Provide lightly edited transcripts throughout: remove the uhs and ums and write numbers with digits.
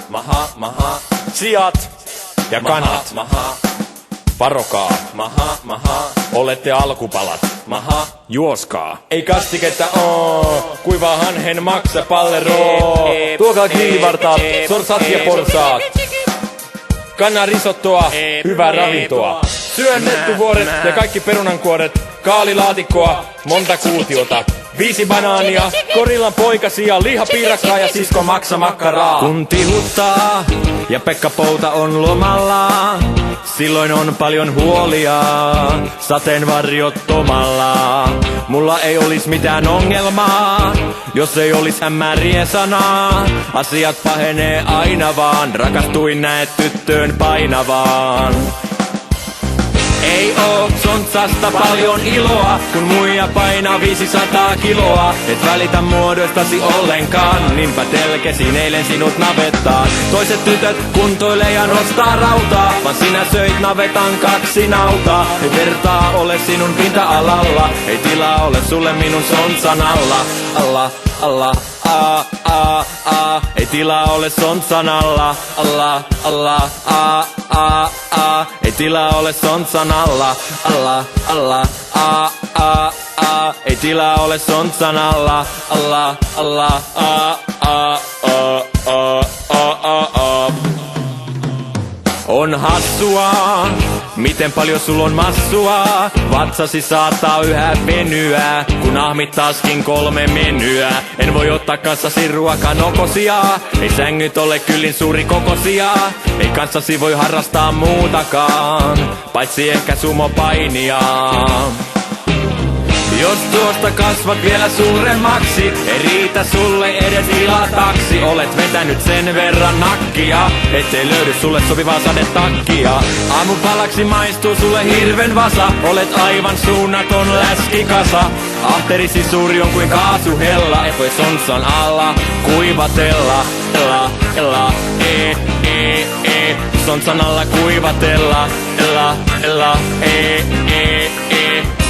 maha, maha. Siat ja kanat. Maha, Varokaa. maha, maha. Olette alkupalat. Maha, Juoskaa. Ei kastiketta oo. Kuivaa hanhen maksa palleroo. Tuokaa kiivartaat, sorsat ja porsaat. Kannan risottoa, hyvää ravintoa. Syön nettuvuoret ja kaikki perunankuoret. Kaalilaatikkoa, monta kuutiota. 5 banaania, korillan poikasia, lihapiirakkaa ja sisko maksa makkaraa. Kun tihuttaa ja Pekka Pouta on lomalla, silloin on paljon huolia, sateenvarjot tomalla. Mulla ei olis mitään ongelmaa, jos ei olis hämärien sanaa. Asiat pahenee aina vaan, rakastuin näet tyttöön painavaan. Ei oo sontsasta paljon iloa, kun muija painaa 500 kiloa. Et välitä muodoistasi ollenkaan, niinpä telkesin eilen sinut navettaan. Toiset tytöt kuntoilee ja nostaa rautaa, vaan sinä söit navetan 2 nautaa. Ei vertaa ole sinun pinta-alalla, ei tilaa ole sulle minun sontsan alla. Alla, alla, ei tilaa ole sontsan alla. Alla, alla, ei tilaa ole sontsan alla. Alla, alla, ei tilaa ole sontsan alla. Alla, alla, On hassua, miten paljon sul on massua. Vatsasi saattaa yhä venyä, kun ahmit taaskin 3 menyä. En voi ottaa kanssasi ruokanokosia, ei sängyt ole kyllin suuri kokosia. Ei kanssasi voi harrastaa muutakaan, paitsi ehkä sumopainia. Jos tuosta kasvat vielä suuremmaksi, ei riitä sulle edes ilataksi. Olet vetänyt sen verran nakkia, ettei löydy sulle sopivaa sadetakkia. Aamupalaksi maistuu sulle hirven vasa, olet aivan suunnaton läskikasa. Ahterisi suuri on kuin kaasuhella, et voi sontsan alla kuivatella. Sontsan alla kuivatella.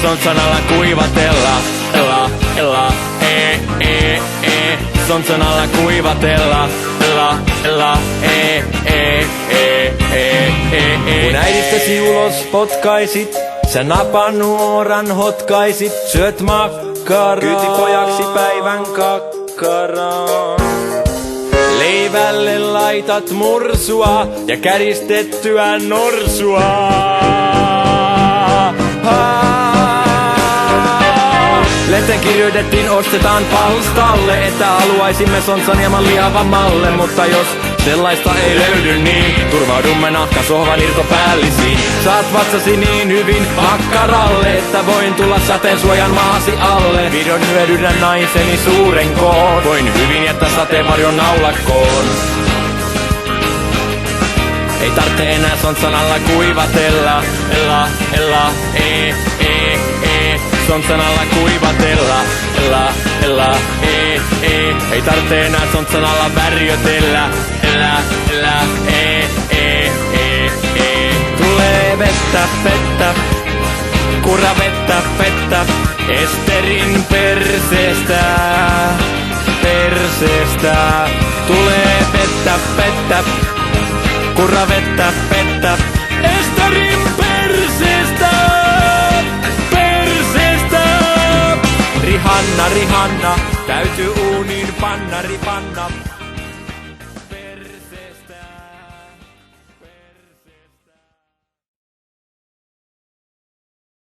Sontsan alla kuivatella. Sontsan alla kuivatella. Kun äidistäsi ulos potkaisit, sä napanuoran hotkaisit. Syöt makkaraa, kyytipojaksi päivän kakkaraa. Leivälle laitat mursua ja käristettyä norsua. Lehteen kirjoitettiin ostetaan palstalle, että haluaisimme sontsan hieman lihavammalle. Mutta jos sellaista ei löydy, niin turvaudumme nahkasohvan irtopäällisiin. Saat vatsasi niin hyvin makkaralle, että voin tulla sateensuojan maasi alle. Vihdoin hyödynnä naiseni suuren koon, voin hyvin jättää sateenvarjon naulakkoon. Ei tarvitse enää sontsan alla kuivatella. Sontsan alla kuivatella. Ei tarvitse enää sontsan alla värjötellä. Tulee vettä, kura vettä, Esterin perseestä. Tulee vettä, kura vettä, Esterin perseestä. Rihanna, täytyy uuniin panna, ripanna.